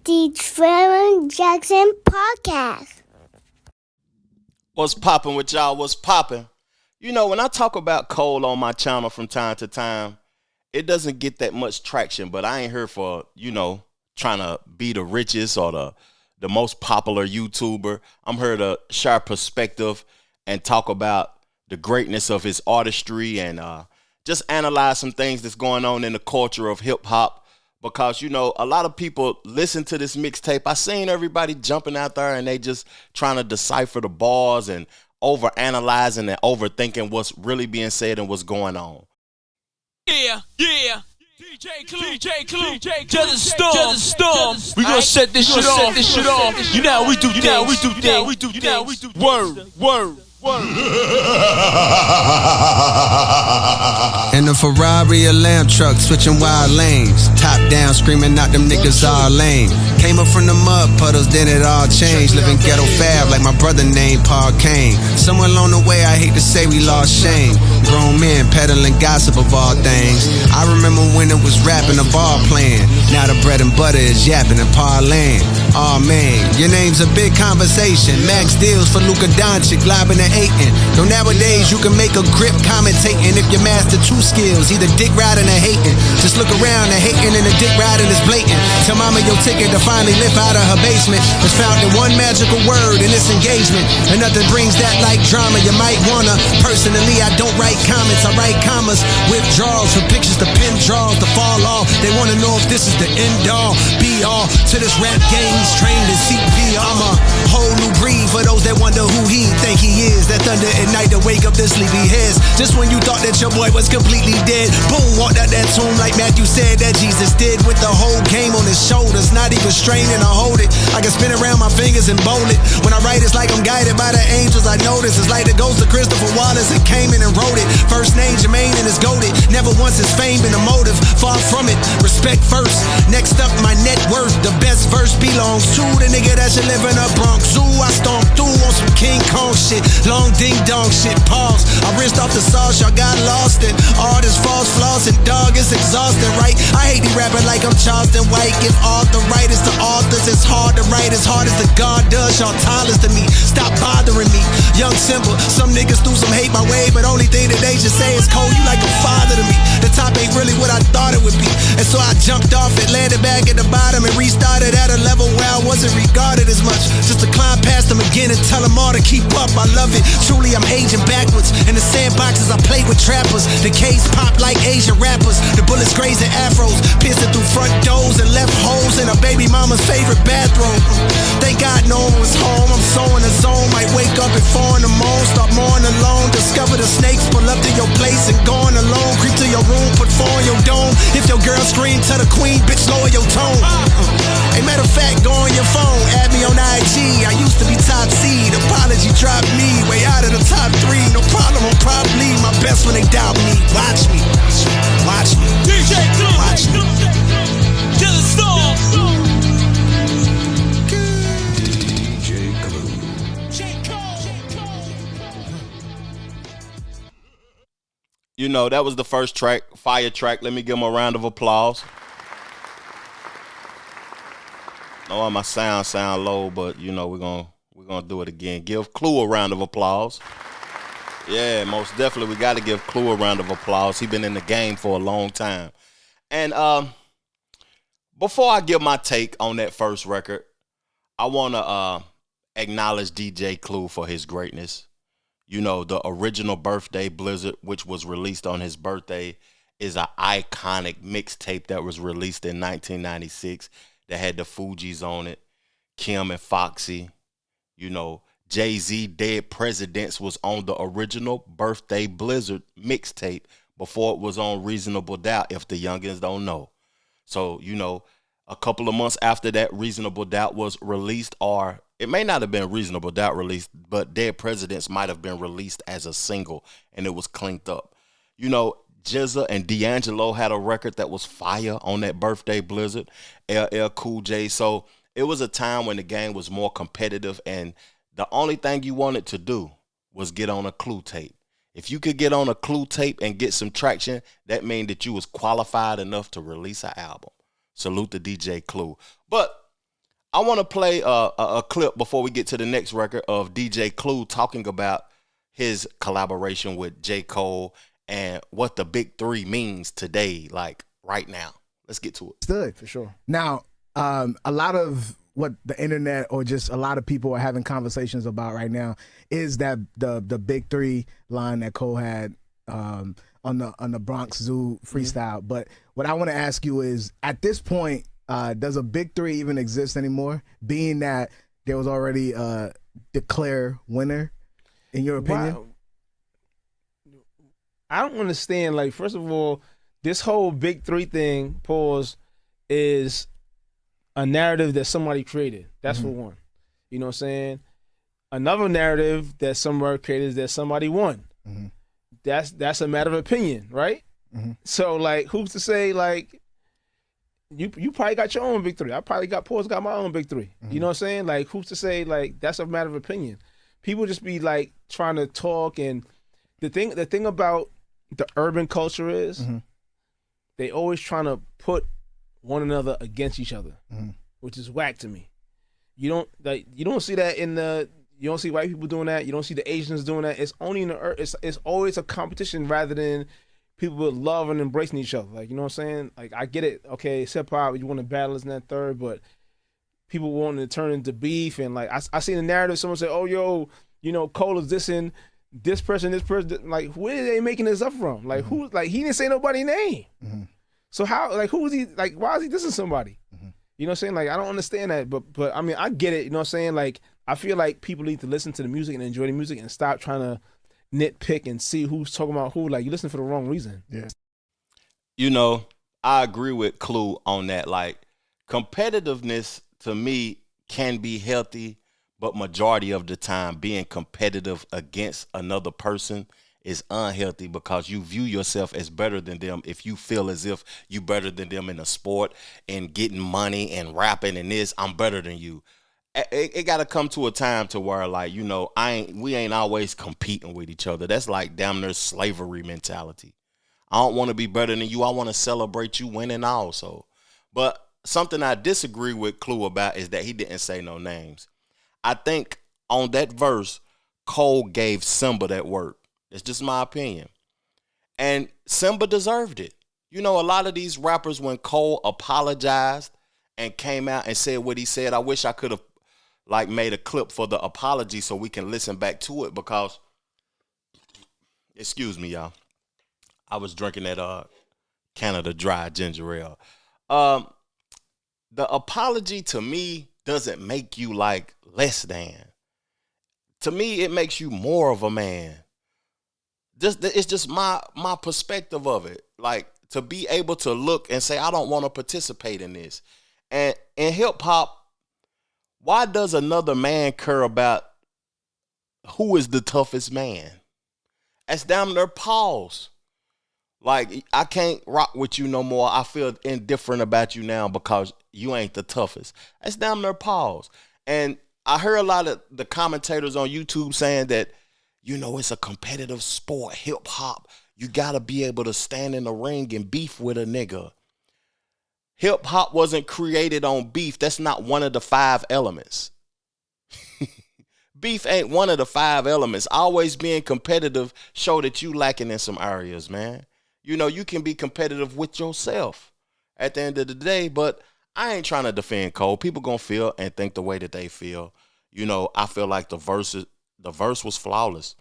the Trevor Jackson Podcast. What's poppin' with y'all? What's poppin'? You know, when I talk about Cole on my channel from time to time, it doesn't get that much traction, but I ain't here for, trying to be the richest or the most popular YouTuber. I'm here to share perspective and talk about the greatness of his artistry and just analyze some things that's going on in the culture of hip hop. Because, a lot of people listen to this mixtape. I seen everybody jumping out there and they just trying to decipher the bars and overanalyzing and overthinking what's really being said and what's going on. Yeah. DJ Clue, to the storm. We gonna set this shit off. You know how we do things. Word. In a Ferrari, a lamb truck, switching wild lanes. Top down, screaming out them niggas all lame. Came up from the mud puddles, then it all changed. Living ghetto fab like my brother named Paul Kane. Somewhere along the way, I hate to say we lost shame. Grown men peddling gossip of all things. I remember when it was rapping, a ball playing. Now the bread and butter is yapping and parlaying. Aw man, your name's a big conversation. Max deals for Luka Doncic, lobbing and hating. Though nowadays you can make a grip commentating if you master two skills, either dick riding or hating. Just look around and hating and the dick riding is blatant. Tell mama your ticket to finally lift out of her basement is found in one magical word in this engagement. And nothing brings that like drama. You might wanna. Personally, I don't write comments, I write commas. Withdrawals for pictures to pin draws to fall off. They wanna know if this is the end all, be all to this rap game. He's trained in CPR. I'm a whole new breed for those that wonder who he think he is. That thunder at night to wake up the sleepy heads. Just when you thought that your boy was completely dead, boom, walked out that tomb like Matthew said that Jesus did. With the whole game on his shoulders, not even straining to hold it. I can spin around my fingers and bowl it. When I write, it's like I'm guided by the angels. I notice it's like the ghost of Christopher Wallace that came in and wrote it. First name Jermaine and it's goated. Never once his fame been a motive. Far from it. Respect first. Next up, my net worth. The best verse belongs to the nigga that should live in a Bronx Zoo. I stomped through on some King Kong shit. Long ding dong shit. Pause. I rinsed off the sauce. Y'all got lost in all this false floss and dog. It's exhausting, right? I hate these rapping like I'm Charleston White. Give arthritis to authors. It's hard to write as hard as the God does. Y'all tallest to me. Stop bothering me. Young Simba. Some niggas threw some hate my way, but only thing that they should say is Cole, you like a father to me. The top ain't really what I thought it would be. And so I jumped off it, landed back at the bottom, and restarted at a level where I wasn't regarded as much. Just to climb past them again and tell them all to keep up. I love it. Truly, I'm aging backwards. In the sandboxes, I play with trappers. The K's pop like Asian rappers. The bullets grazing afros, piercing through front doors and left holes in a baby mama's favorite bathroom. Thank God no one was home. I'm so in the zone. Might wake up at 4 in the morning, start mourning alone. Discover the snakes, pull up to your place and going alone. Creep to your room, put 4 in your dome. If your girl scream, tell the queen, bitch, lower your tone. Hey, matter of fact, go on your phone, add me on IG. I used to be top seed, apology dropped me way out of the top 3. No problem, I'm probably my best when they doubt me. Watch me. DJ Clue, Watch me. to the storm. That was the first track, Fire Track. Let me give him a round of applause. No, my sound low, but we're gonna do it again. Give Clue a round of applause. Yeah, most definitely we got to give Clue a round of applause. He's been in the game for a long time. And before I give my take on that first record, I want to acknowledge DJ Clue for his greatness. The original Birthday Blizzard, which was released on his birthday, is an iconic mixtape that was released in 1996 that had the Fugees on it, Kim and Foxy. Jay-Z, Dead Presidents was on the original Birthday Blizzard mixtape before it was on Reasonable Doubt, if the youngins don't know. So, a couple of months after that, Reasonable Doubt was released, or it may not have been Reasonable Doubt released, but Dead Presidents might have been released as a single, and it was cleaned up. Jizza and D'Angelo had a record that was fire on that Birthday Blizzard, LL Cool J. So it was a time when the game was more competitive, and the only thing you wanted to do was get on a Clue tape. If you could get on a Clue tape and get some traction, that means that you was qualified enough to release an album. Salute to DJ Clue. But I want to play a clip before we get to the next record of DJ Clue talking about his collaboration with J. Cole and what the big three means today, like right now. Let's get to it. Stood for sure. Now, a lot of what the internet or just a lot of people are having conversations about right now is that the big three line that Cole had on the Bronx Zoo freestyle. Mm-hmm. But what I want to ask you is, at this point, does a big three even exist anymore? Being that there was already a declare winner, in your opinion? Wow. I don't understand. Like, first of all, this whole big three thing, pause, is a narrative that somebody created. That's for one. You know what I'm saying? Another narrative that somebody created is that somebody won. Mm-hmm. That's a matter of opinion, right? Mm-hmm. So, like, who's to say, like, you probably got your own big three. I probably got my own big three. Mm-hmm. You know what I'm saying? Like, who's to say, like, that's a matter of opinion? People just be, like, trying to talk, and the thing about the urban culture is they always trying to put one another against each other, which is whack to me. You don't see that you don't see white people doing that. You don't see the Asians doing that. It's only it's always a competition rather than people love and embracing each other. Like, you know what I'm saying? Like, I get it. Okay, it's hip hop. You want to battle this and that third, but people wanting to turn into beef. And like, I seen the narrative. Someone say, "Oh, yo, you know, Cole is dissing this person. Like, where are they making this up from? Like, who? Like, he didn't say nobody's name. So how? Like, who is he? Like, why is he dissing somebody? You know what I'm saying? Like, I don't understand that. But I mean, I get it. You know what I'm saying? Like, I feel like people need to listen to the music and enjoy the music and stop trying to nitpick and see who's talking about who. Like, you listen for the wrong reason. Yeah. You know, I agree with Clue on that. Like, competitiveness to me can be healthy, but majority of the time being competitive against another person is unhealthy because you view yourself as better than them if you feel as if you better than them in a sport and getting money and rapping and this, I'm better than you. It got to come to a time to where, like, you know, we ain't always competing with each other. That's like damn near slavery mentality. I don't want to be better than you. I want to celebrate you winning also. But something I disagree with Clue about is that he didn't say no names. I think on that verse, Cole gave Simba that work. It's just my opinion. And Simba deserved it. You know, a lot of these rappers, when Cole apologized and came out and said what he said, I wish I could have like made a clip for the apology so we can listen back to it because, excuse me, y'all, I was drinking that Canada Dry ginger ale. The apology to me doesn't make you like less than. To me, it makes you more of a man. It's just my perspective of it. Like, to be able to look and say, I don't want to participate in this. And in hip hop, why does another man care about who is the toughest man? That's damn near pause. Like, I can't rock with you no more. I feel indifferent about you now because you ain't the toughest. That's damn near pause. And I heard a lot of the commentators on YouTube saying that, you know, it's a competitive sport, hip hop. You got to be able to stand in the ring and beef with a nigga. Hip hop wasn't created on beef. That's not one of the 5 elements. Beef ain't one of the 5 elements. Always being competitive show that you lacking in some areas, man. You know, you can be competitive with yourself at the end of the day, but I ain't trying to defend Cole. People gonna feel and think the way that they feel. You know, I feel like the verse was flawless.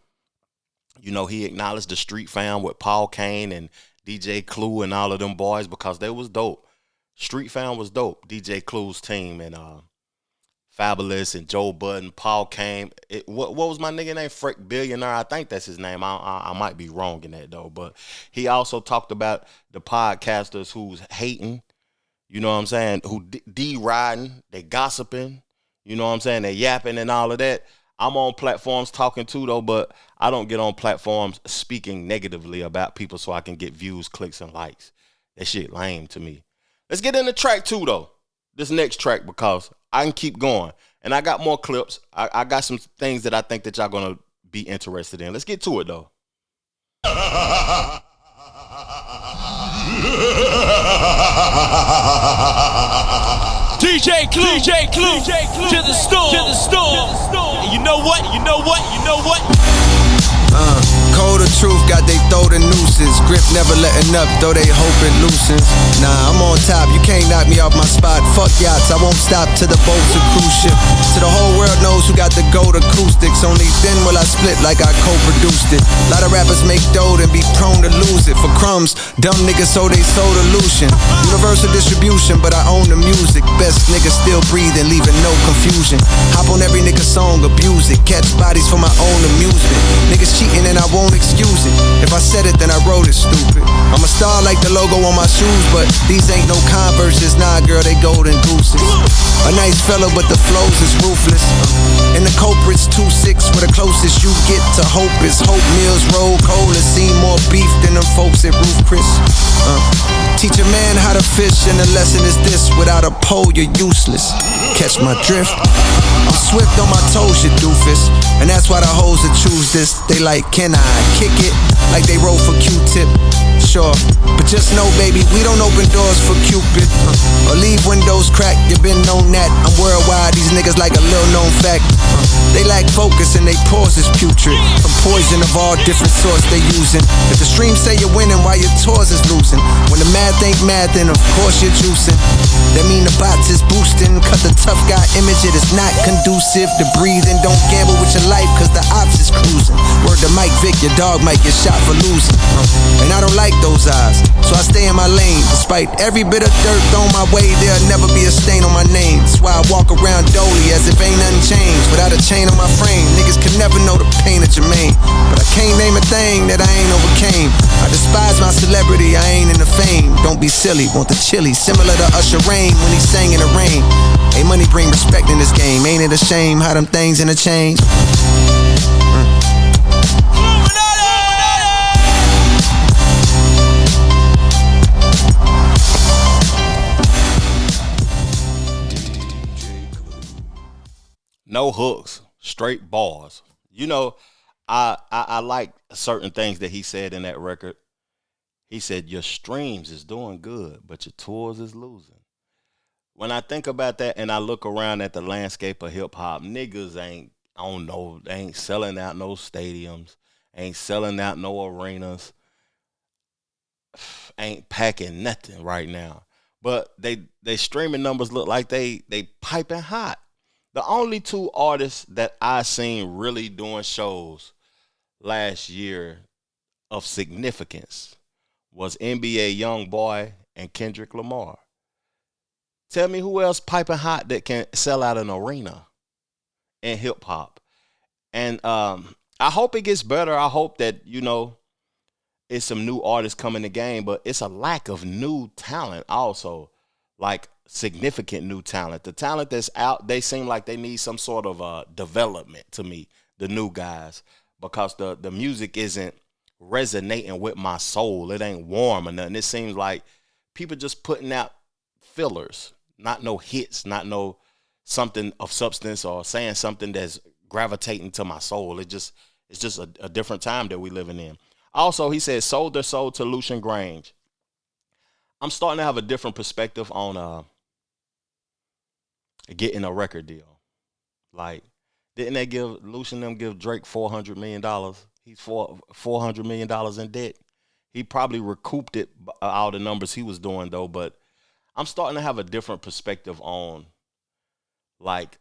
You know, he acknowledged the street fam with Paul Kane and DJ Clue and all of them boys because they was dope. Street fam was dope. DJ Clue's team and Fabulous and Joe Budden, Paul Kane. What was my nigga name? Freck Billionaire. I think that's his name. I might be wrong in that though. But he also talked about the podcasters who's hating. You know what I'm saying? Who D-riding, they gossiping. You know what I'm saying? They yapping and all of that. I'm on platforms talking too, though, but I don't get on platforms speaking negatively about people so I can get views, clicks, and likes. That shit lame to me. Let's get into track 2, though. This next track, because I can keep going. And I got more clips. I got some things that I think that y'all going to be interested in. Let's get to it, though. DJ Clue, to the storm. And you know what? Cold of truth, got they throw the nooses. Grip never letting up, though they hope it loosens. Nah, I'm on top, you can't knock me off my spot. Fuck yachts, I won't stop till the boat's a cruise ship. So the whole world knows who got the gold acoustics. Only then will I split like I co-produced it. Lot of rappers make dough and be prone to lose it. For crumbs, dumb niggas so they sold illusion. Universal distribution, but I own the music. Best niggas still breathing, leaving no confusion. Hop on every nigga song, abuse it. Catch bodies for my own amusement. Niggas cheating and I won't excuse it. If I said it, then I wrote it, stupid. I'm a star like the logo on my shoes, but these ain't no Converses. Nah, girl, they golden gooses. A nice fella, but the flows is ruthless. And the culprit's 2-6, where the closest you get to hope is hope meals roll cold and see more beef than them folks at Roof Chris. Teach a man how to fish, and the lesson is this: without a pole, you're useless. Catch my drift? I'm swift on my toes, you doofus. And that's why the hoes that choose this, they like, can I kick it? Like they roll for Q-tip. Sure, but just know, baby, we don't open doors for Cupid or leave windows cracked. You been known that. I'm worldwide, these niggas like a little known fact. They lack focus and they pause is putrid. From poison of all different sorts they using. If the streams say you're winning while your tours is losing, when the math ain't math, then of course you're juicing. That mean the bots is boosting. Cut the tough guy image, it is not conducive to breathing. Don't gamble with your life, cause the ops is cruising. Word to Mike Vick, your dog might get shot for losing. And I don't like those eyes, so I stay in my lane. Despite every bit of dirt thrown my way, there'll never be a stain on my name. That's why I walk around dolly as if ain't nothing changed. Without a chain on my frame, niggas can never know the pain of Jermaine. But I can't name a thing that I ain't overcame. I despise my celebrity, I ain't in the fame. Don't be silly, want the chili, similar to Usher Rain when he sang in the rain. Hey, money bring respect in this game. Ain't it a shame how them things interchange? No hooks, straight bars. You know, I like certain things that he said in that record. He said, your streams is doing good, but your tours is losing. When I think about that and I look around at the landscape of hip-hop, niggas ain't, I don't know, they ain't selling out no stadiums, ain't selling out no arenas, ain't packing nothing right now. But they streaming numbers look like they piping hot. The only two artists that I seen really doing shows last year of significance was NBA YoungBoy and Kendrick Lamar. Tell me who else piping hot that can sell out an arena in hip hop. And I hope it gets better. I hope that, you know, it's some new artists coming in the game, but it's a lack of new talent also, like significant new talent. The talent that's out, they seem like they need some sort of development to me, the new guys, because the music isn't resonating with my soul. It ain't warm or nothing. It seems like people just putting out fillers, not no hits, not no something of substance or saying something that's gravitating to my soul. It's just a different time that we living in. Also, he said, sold their soul to Lucian Grange. I'm starting to have a different perspective on getting a record deal. Like, didn't they give Lucian give Drake $400 million? He's $400 million in debt. He probably recouped it, all the numbers he was doing, though. But I'm starting to have a different perspective on, like,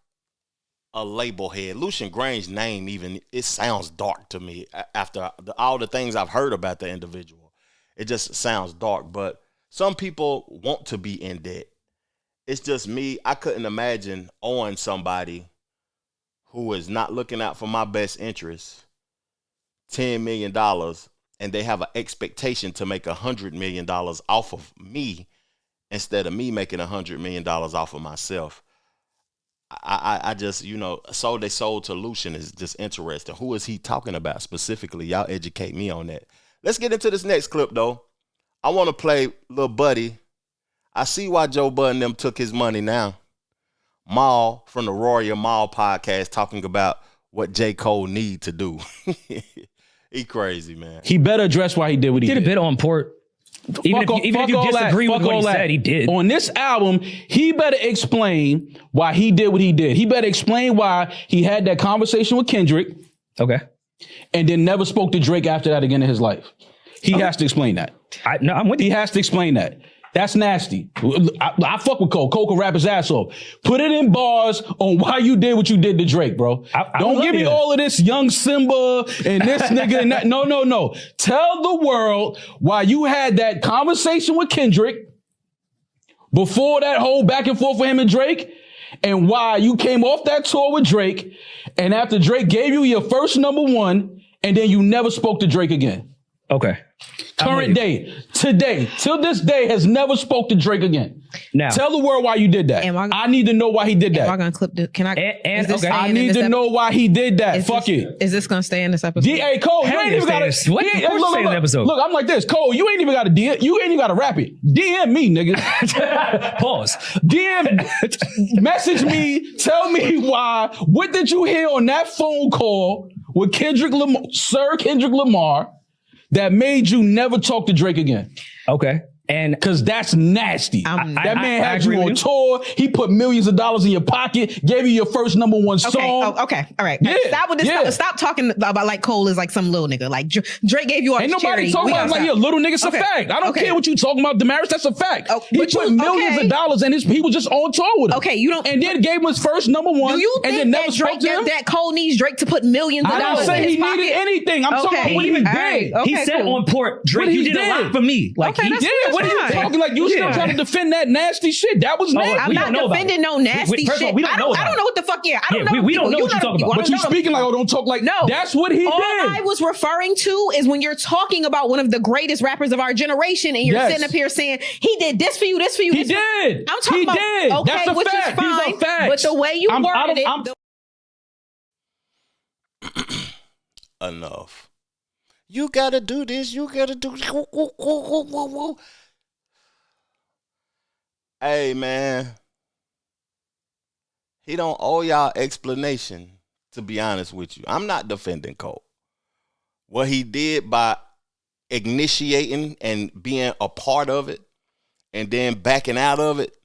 a label head. Lucian Grange's name, even, it sounds dark to me after all the things I've heard about the individual. It just sounds dark. But some people want to be in debt. It's just me. I couldn't imagine owing somebody who is not looking out for my best interests $10 million, and they have an expectation to make $100 million off of me instead of me making $100 million off of myself. I just, you know, so they sold to Lucian is just interesting. Who is he talking about specifically? Y'all educate me on that. Let's get into this next clip, though. I want to play Lil Buddy. I see why Joe Bud and them took his money now. Mal from the Rory Mal Podcast talking about what J. Cole need to do. He crazy, man. He better address why he did what he did. Did a bit on Port. Even if you disagree with what he said, he did. On this album, he better explain why he did what he did. He better explain why he had that conversation with Kendrick. Okay. And then never spoke to Drake after that again in his life. He has to explain that. I'm with you. He has to explain that. That's nasty. I fuck with Cole. Cole can rap his ass off. Put it in bars on why you did what you did to Drake, bro. Don't give me all of this young Simba and this nigga and that. No. Tell the world why you had that conversation with Kendrick before that whole back and forth with him and Drake, and why you came off that tour with Drake, and after Drake gave you your first #1, and then you never spoke to Drake again. Okay. Current day, today, till this day, has never spoke to Drake again. Now, tell the world why you did that. I need to know why he did that. Am I gonna clip this? Can I? I need to know why he did that. Fuck it. Is this gonna stay in this episode? Hey, Cole, you ain't even got to. Look, I'm like this. Cole, you ain't even got to DM. You ain't even got to rap it. DM me, nigga. Pause. DM. Message me. Tell me why. What did you hear on that phone call with Sir Kendrick Lamar, that made you never talk to Drake again? Okay. And because that's nasty. That man had you on tour. He put millions of dollars in your pocket, gave you your first #1 song. Okay. All right. Yeah. Stop with this. Stop talking about like Cole is like some little nigga. Like Drake gave you all Ain't this nobody charity. talking about like you're a little nigga. It's a fact. I don't care what you talking about, Damaris. That's a fact. He put millions of dollars and he was just on tour with him. Okay, you don't. And then gave him his first #1. Do you and think then never that Drake that Cole needs Drake to put millions of dollars in his pocket? I didn't say he needed anything. I'm talking about what he did. He said on port, Drake, you did a lot for me. Like he did. What are you talking like? You still trying to defend that nasty shit? That was nasty. I'm not defending no nasty shit. I don't know what the fuck. I don't know. We don't know what you're talking about. But you speaking like, don't talk like. No, that's what he did. All I was referring to is when you're talking about one of the greatest rappers of our generation, and you're sitting up here saying he did this for you, this for you. He did. I'm talking about. Did. Okay, that's a which fact. is fine. These are facts. But the way you worded it. Enough. You gotta do this. You gotta do. Hey, man. He don't owe y'all explanation, to be honest with you. I'm not defending Cole. What he did by initiating and being a part of it and then backing out of it,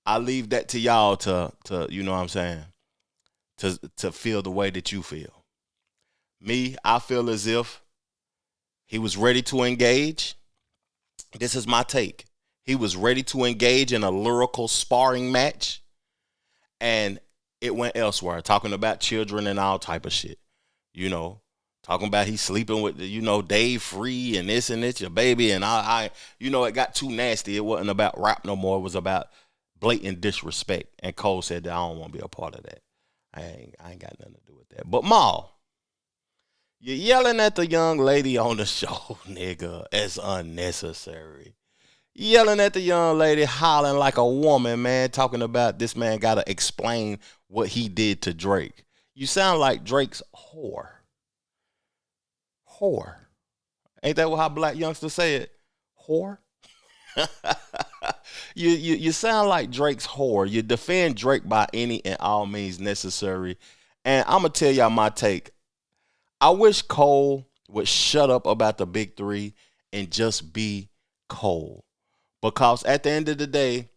I leave that to y'all to you know what I'm saying, to feel the way that you feel. Me, I feel as if he was ready to engage. This is my take. He was ready to engage in a lyrical sparring match, and it went elsewhere, talking about children and all type of shit. Talking about he's sleeping with, Dave Free and this, your baby, and I it got too nasty. It wasn't about rap no more. It was about blatant disrespect. And Cole said that I don't want to be a part of that. I ain't got nothing to do with that. But Mal, you're yelling at the young lady on the show, nigga. It's unnecessary. Yelling at the young lady, hollering like a woman, man, talking about this man got to explain what he did to Drake. You sound like Drake's whore. Whore. Ain't that how black youngsters say it? Whore? You sound like Drake's whore. You defend Drake by any and all means necessary. And I'm going to tell y'all my take. I wish Cole would shut up about the big three and just be Cole. Because at the end of the day,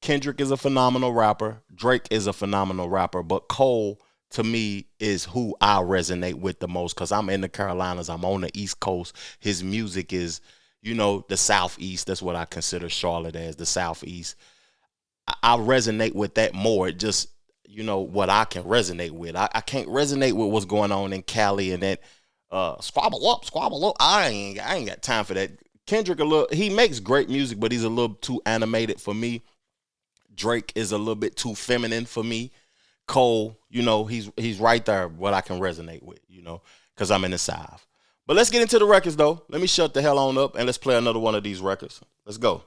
Kendrick is a phenomenal rapper. Drake is a phenomenal rapper. But Cole, to me, is who I resonate with the most because I'm in the Carolinas. I'm on the East Coast. His music is, the Southeast. That's what I consider Charlotte as, the Southeast. I resonate with that more. It just, what I can resonate with. I can't resonate with what's going on in Cali and that squabble up. I ain't got time for that. Kendrick, he makes great music, but he's a little too animated for me. Drake is a little bit too feminine for me. Cole, he's right there, what I can resonate with, because I'm in the South. But let's get into the records, though. Let me shut the hell on up, and let's play another one of these records. Let's go.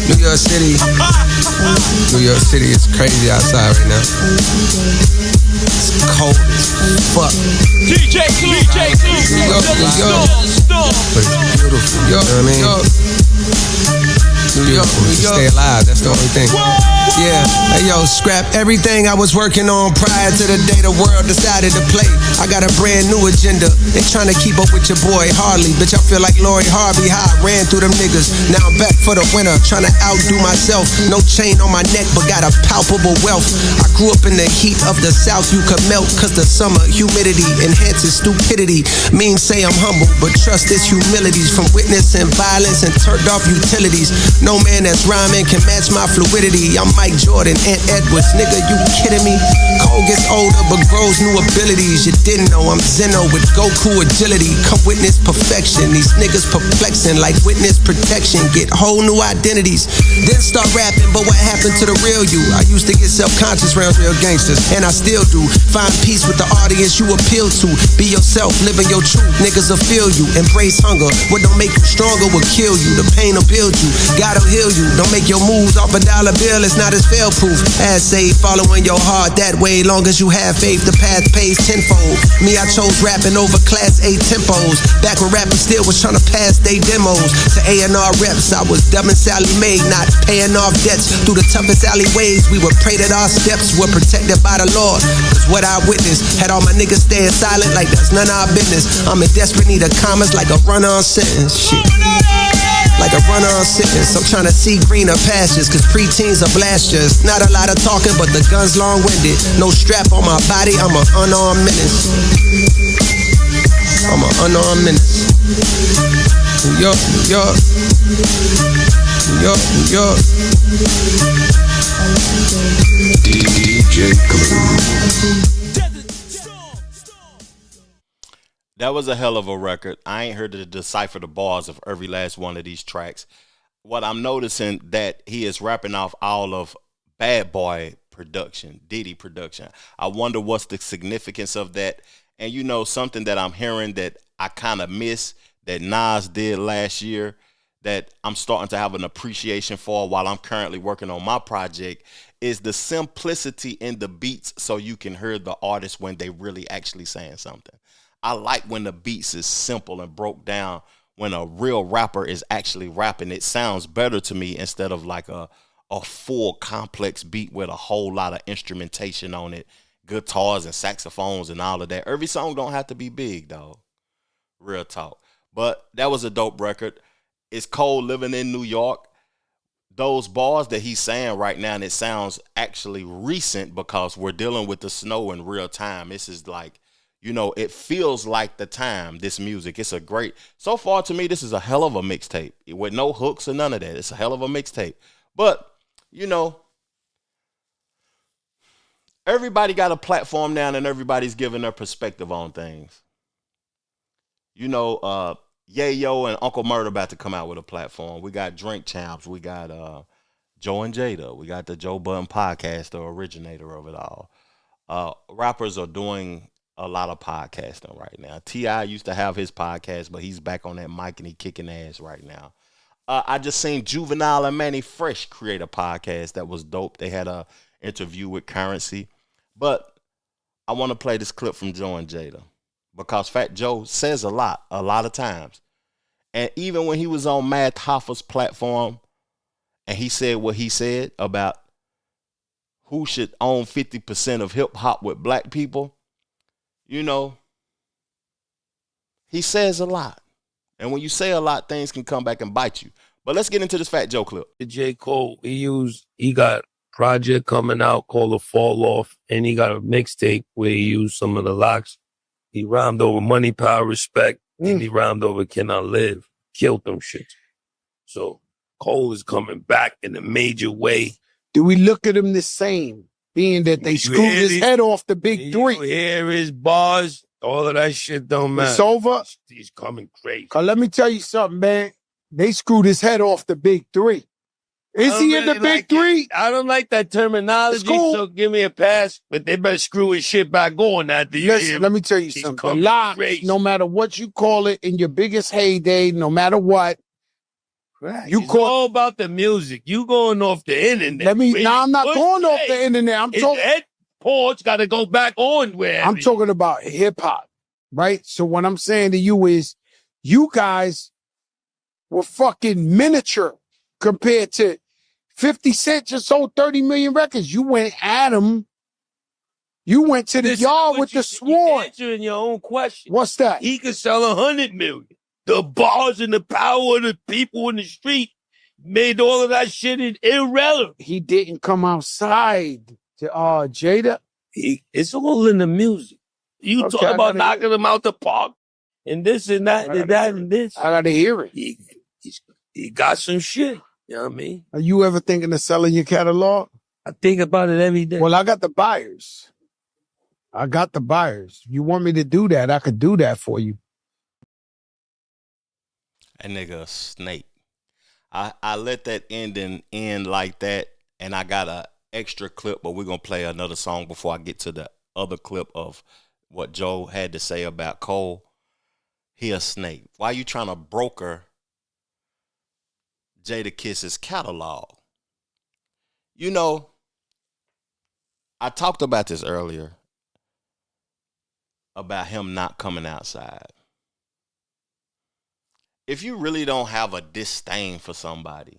New York City. New York City is crazy outside right now. It's cold as fuck. DJ Clue. New York, but it's beautiful. You know what I mean? New York, stay alive, that's the only thing. Yeah, hey yo, scrap everything I was working on prior to the day the world decided to play. I got a brand new agenda. They trying to keep up with your boy Harley. Bitch, I feel like Lori Harvey, how I ran through them niggas. Now I'm back for the winter, trying to outdo myself. No chain on my neck, but got a palpable wealth. I grew up in the heat of the South, you could melt, cause the summer humidity enhances stupidity. Memes say I'm humble, but trust this humility's from witnessing violence and turned off utilities. No man that's rhyming can match my fluidity. I'm Mike Jordan, Ant Edwards, nigga, you kidding me? Cole gets older but grows new abilities. You didn't know I'm Zeno with Goku agility. Come witness perfection. These niggas perplexing like witness protection. Get whole new identities. Then start rapping, but what happened to the real you? I used to get self-conscious around real gangsters, and I still do. Find peace with the audience you appeal to. Be yourself, living your truth. Niggas will feel you. Embrace hunger. What don't make you stronger will kill you. The pain will build you. God will heal you. Don't make your moves off a dollar bill. It's not as fail-proof. As say, following your heart that way. Long as you have faith, the path pays tenfold. Me, I chose rapping over class A tempos. Back when rapping still was trying to pass they demos. To A&R reps, I was dubbing Sally Mae, not paying off debts. Through the toughest alleyways, we would pray that our steps were protected by the Lord. Cause what I witnessed had all my niggas staying silent like that's none of our business. I'm in desperate need of commas like a run-on sentence. Shit. Like a run-on sentence. I'm trying to see greener pastures, cause preteens are blasters. Not a lot of talking, but the gun's long-winded. No strap on my body, I'm an unarmed menace. I'm an unarmed menace. New York, New York. New York, New York. DJ Clue. That was a hell of a record. I ain't heard to decipher the bars of every last one of these tracks. What I'm noticing that he is rapping off all of Bad Boy production, Diddy production. I wonder what's the significance of that. And you know, something that I'm hearing that I kind of miss that Nas did last year that I'm starting to have an appreciation for while I'm currently working on my project is the simplicity in the beats so you can hear the artist when they really actually saying something. I like when the beats is simple and broke down. When a real rapper is actually rapping, it sounds better to me instead of like a full complex beat with a whole lot of instrumentation on it, guitars and saxophones and all of that. Every song don't have to be big, though. Real talk. But that was a dope record. It's cold living in New York. Those bars that he's saying right now, and it sounds actually recent because we're dealing with the snow in real time. This is like, you know, it feels like the time, this music. It's a great, so far to me, this is a hell of a mixtape with no hooks or none of that. It's a hell of a mixtape. But, you know, everybody got a platform now and everybody's giving their perspective on things. You know, Yayo and Uncle Murder about to come out with a platform. We got Drink Champs. We got Joe and Jada. We got the Joe Budden Podcast, the originator of it all. Rappers are doing a lot of podcasting right now. T.I. used to have his podcast, but he's back on that mic and he kicking ass right now. I just seen Juvenile and Manny Fresh create a podcast that was dope. They had a interview with Currency. But I want to play this clip from Joe and Jada because Fat Joe says a lot of times. And even when he was on Matt Hoffa's platform and he said what he said about who should own 50% of hip hop with black people, you know, he says a lot. And when you say a lot, things can come back and bite you. But let's get into this Fat Joe clip. J. Cole, he got a project coming out called The Fall Off, and he got a mixtape where he used some of the locks. He rhymed over Money, Power, Respect, and he rhymed over Can I Live? Killed them shit. So Cole is coming back in a major way. Do we look at him the same? Being that they screwed his head off the big three. You hear his bars, all of that shit don't matter. It's over. He's coming crazy. Cause let me tell you something, man. They screwed his head off the big three. Is he in the big three? I don't like that terminology, so give me a pass. But they better screw his shit back on after you. Listen, let me tell you something. The locks, no matter what you call it, in your biggest heyday, no matter what, right. You call all about the music. You going off the internet. I'm not going off the internet. I'm talking. Head ports got to go back on where I'm talking about hip hop, right? So what I'm saying to you is, you guys were fucking miniature compared to 50 Cent just sold 30 million records. You went at him. You went to the yard with the sworn. Answering your own question. What's that? He could sell 100 million. The bars and the power of the people in the street made all of that shit irrelevant. He didn't come outside to Jada. It's all in the music. You talk about knocking him out the park and this and that and that and this. I gotta hear it. He got some shit. You know what I mean? Are you ever thinking of selling your catalog? I think about it every day. Well, I got the buyers. You want me to do that? I could do that for you. That nigga a snake. I let that ending end like that, and I got a extra clip, but we're gonna play another song before I get to the other clip of what Joe had to say about Cole. He a snake. Why you trying to broker Jada Kiss's catalog? You know, I talked about this earlier about him not coming outside. If you really don't have a disdain for somebody,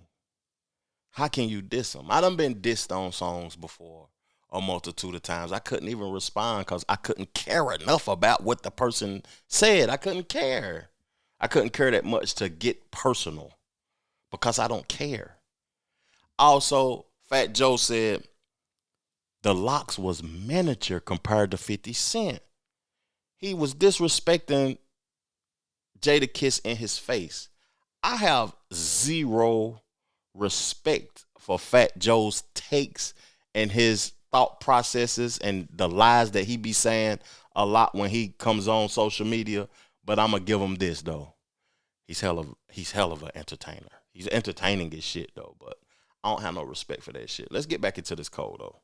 how can you diss them? I done been dissed on songs before a multitude of times. I couldn't even respond because I couldn't care enough about what the person said. I couldn't care. I couldn't care that much to get personal because I don't care. Also, Fat Joe said the Lox was miniature compared to 50 Cent. He was disrespecting Jada Kiss in his face. I have zero respect for Fat Joe's takes and his thought processes and the lies that he be saying a lot when he comes on social media. But I'm gonna give him this though. He's hell of an entertainer. He's entertaining as shit though, but I don't have no respect for that shit. Let's get back into this code though.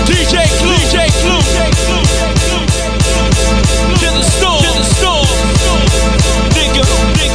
DJ Clue, to the storm, nigga. DJ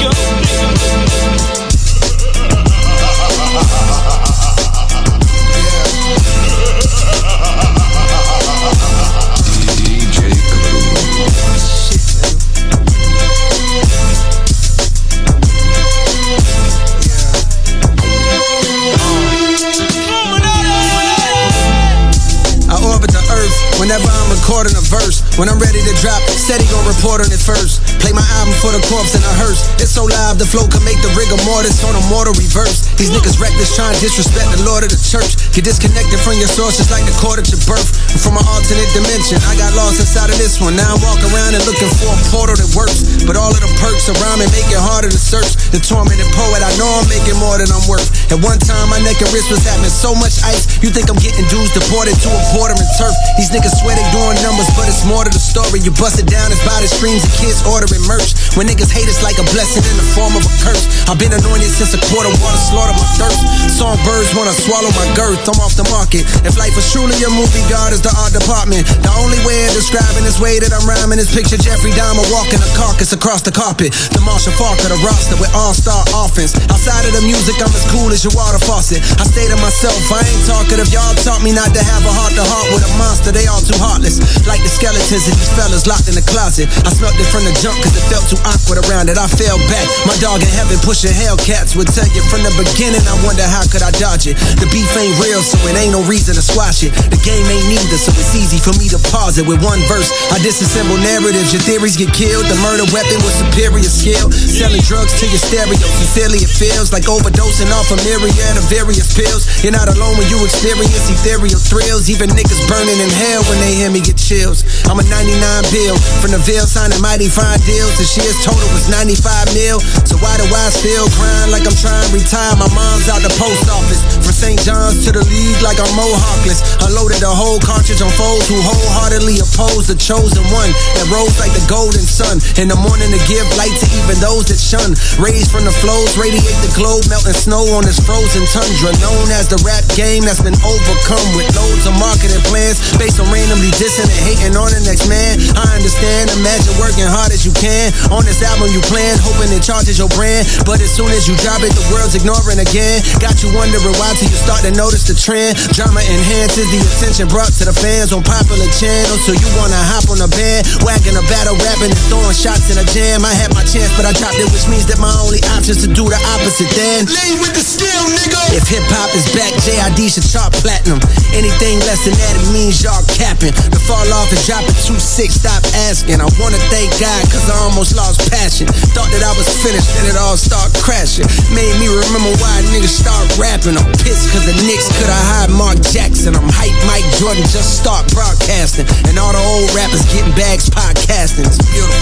I orbit the earth whenever I'm recording a verse. When I'm ready to drop, steady gon' report on it first. Play my album for the corpse in a hearse. It's so live, the flow can make the rigor mortis on a mortal reverse. These niggas reckless trying to disrespect the Lord of the church. Get disconnected from your source just like the cord at your birth. I'm from an alternate dimension, I got lost inside of this one. Now I'm walking around and looking for a portal that works. But all of the perks around me make it harder to search. The tormented poet, I know I'm making more than I'm worth. At one time my neck and wrist was having so much ice. You think I'm getting dudes deported to a border and turf. These niggas swear they doing numbers, but it's more to the story. You bust it down, it's by the streams of kids ordering merch. When niggas hate it's like a blessing in the form of a curse. I've been anointed since a quart of water slaughtered my thirst. Songbirds wanna swallow my girth, I'm off the market. If life was truly a movie, God is the art department. The only way of describing this way that I'm rhyming is picture Jeffrey Dahmer walking a carcass across the carpet. The Marshall Falk of the roster with all-star offense. Outside of the music, I'm as cool as your water faucet. I stay to myself, I ain't talkative. Y'all taught me not to have a heart-to-heart with a monster. They all too heartless, like the skeletons of these fellas locked in the closet. I smelt it from the jump cause it felt too awkward around it. I fell back, my dog in heaven pushing Hellcats would tell you from the beginning. I wonder how could I dodge it. The beef ain't real, so it ain't no reason to squash it. The game ain't neither, so it's easy for me to pause it with one verse. I disassemble narratives, your theories get killed. The murder weapon with superior skill. Selling drugs to your stereo, sincerely it feels like overdosing off a myriad of various pills. You're not alone when you experience ethereal thrills. Even niggas burning in hell when they hear me get chills. I'm a 99 bill from the Ville, signing mighty fine deals. The year's total was 95 mil. So why do I still grind like I'm trying to retire? My mom's out the post office. From St. John's to the league like I'm Mo Hawkless. Unloaded the whole cartridge on foes who wholeheartedly oppose the chosen one that rose like the golden sun. In the morning to give light to even those that shun. Raised from the flows, radiate the globe, melting snow on this frozen tundra. Known as the rap game that's been overcome with loads of marketing plans based on randomly dissing and hating on the next man. I understand, imagine working hard as you can. On this album you plan, hoping it charges your brand. But as soon as you drop it, the world's ignoring again. Got you wondering why till you start to notice the trend. Drama enhances the attention brought to the fans on popular channels. So you wanna hop on a band, wagging a battle, rapping and throwing shots in a jam. I had my chance, but I dropped it, which means that my only option is to do the opposite then. Lean with the skill, nigga. If hip-hop is back, JID should chart platinum. Anything less than that, it means y'all capping. To fall off and drop it 2-6, stop asking. I wanna thank God, cause I almost lost passion. Thought that I was finished, then it all start crashing. Made me remember why niggas start rapping. I'm pissed cause the Knicks could've hired Mark Jackson. I'm hype Mike Jordan, just start broadcasting. And all the old rappers getting bags podcasting. It's beautiful.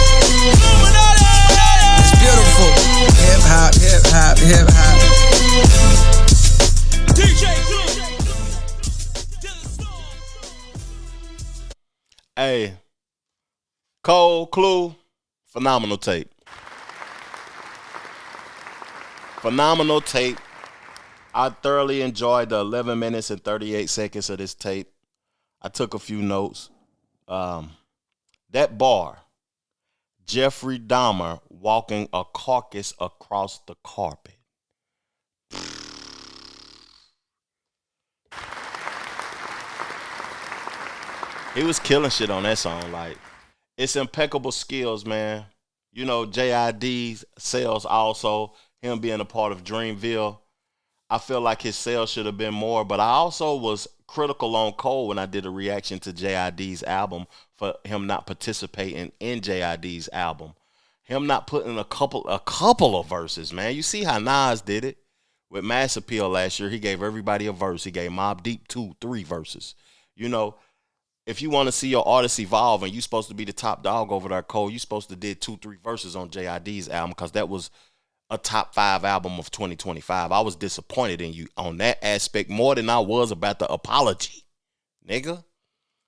It's beautiful. Hip hop, hip hop, hip hop. Hey, Cole, Clue, phenomenal tape. Phenomenal tape. I thoroughly enjoyed the 11 minutes and 38 seconds of this tape. I took a few notes. That bar, Jeffrey Dahmer walking a carcass across the carpet. He was killing shit on that song. Like, it's impeccable skills, man. You know, JID's sales also, him being a part of Dreamville. I feel like his sales should have been more, but I also was critical on Cole when I did a reaction to JID's album for him not participating in JID's album. Him not putting a couple of verses, man. You see how Nas did it with Mass Appeal last year. He gave everybody a verse. He gave Mobb Deep 2-3 verses. You know, if you want to see your artist evolve and you're supposed to be the top dog over there, Cole, you're supposed to did 2-3 verses on JID's album because that was a top 5 album of 2025. I was disappointed in you on that aspect more than I was about the apology, nigga.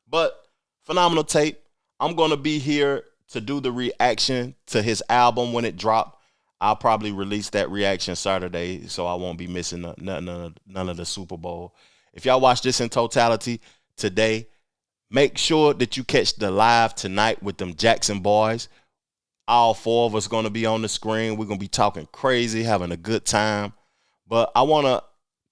But phenomenal tape. I'm going to be here to do the reaction to his album when it dropped. I'll probably release that reaction Saturday, so I won't be missing none of the Super Bowl. If y'all watch this in totality today, make sure that you catch the live tonight with them Jackson boys. All 4 of us going to be on the screen. We're going to be talking crazy, having a good time. But I want to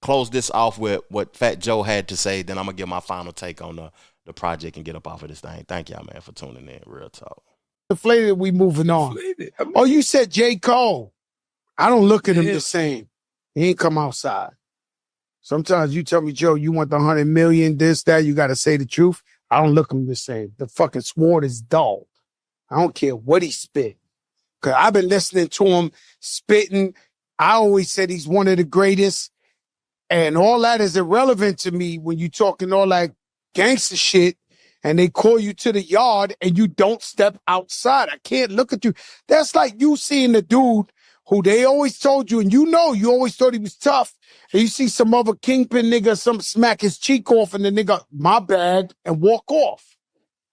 close this off with what Fat Joe had to say. Then I'm going to give my final take on the project and get up off of this thing. Thank y'all, man, for tuning in. Real talk. Deflated, we moving on. Oh, you said J. Cole. I don't look at him the same. He ain't come outside. Sometimes you tell me, Joe, you want the 100 million, this, that, you got to say the truth. I don't look at him the same. The fucking sword is dull. I don't care what he spit. Because I've been listening to him spitting. I always said he's one of the greatest. And all that is irrelevant to me when you talking all that gangster shit and they call you to the yard and you don't step outside. I can't look at you. That's like you seeing the dude who they always told you, and you know you always thought he was tough. And you see some other kingpin nigga, some smack his cheek off and the nigga, my bad, and walk off.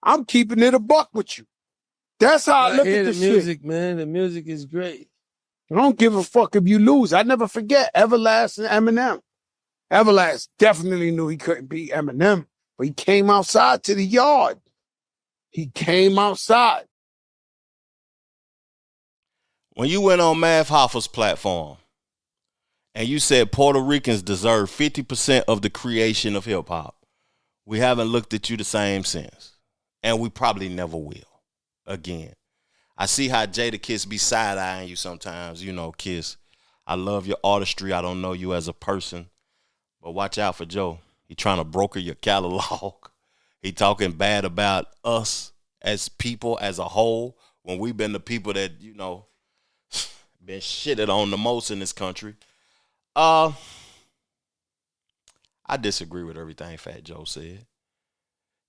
I'm keeping it a buck with you. That's how I look at this shit. Music, man. The music is great. I don't give a fuck if you lose. I never forget Everlast and Eminem. Everlast definitely knew he couldn't beat Eminem, but he came outside to the yard. He came outside. When you went on Mav Hoffa's platform and you said Puerto Ricans deserve 50% of the creation of hip hop, we haven't looked at you the same since. And we probably never will. Again, I see how Jada Kiss be side-eyeing you sometimes. You know, Kiss, I love your artistry. I don't know you as a person. But watch out for Joe. He trying to broker your catalog. He talking bad about us as people as a whole when we've been the people that, you know, been shitted on the most in this country. I disagree with everything Fat Joe said.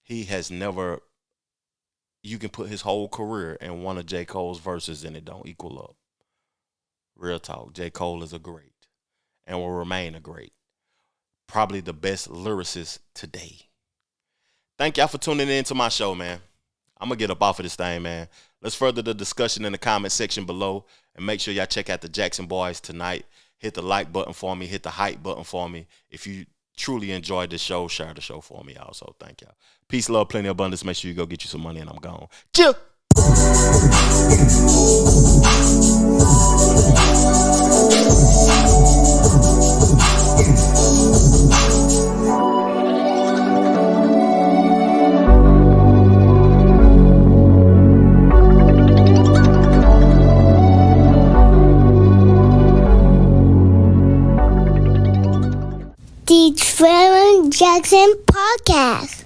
He has never... You can put his whole career in one of J. Cole's verses and it don't equal up. Real talk. J. Cole is a great and will remain a great. Probably the best lyricist today. Thank y'all for tuning in to my show, man. I'm going to get up off of this thing, man. Let's further the discussion in the comment section below and make sure y'all check out the Jackson Boys tonight. Hit the like button for me. Hit the hype button for me. If you truly enjoyed the show, share the show for me also. Thank y'all. Peace, love, plenty of abundance. Make sure you go get you some money and I'm gone. Chill. Trevor Jackson Podcast.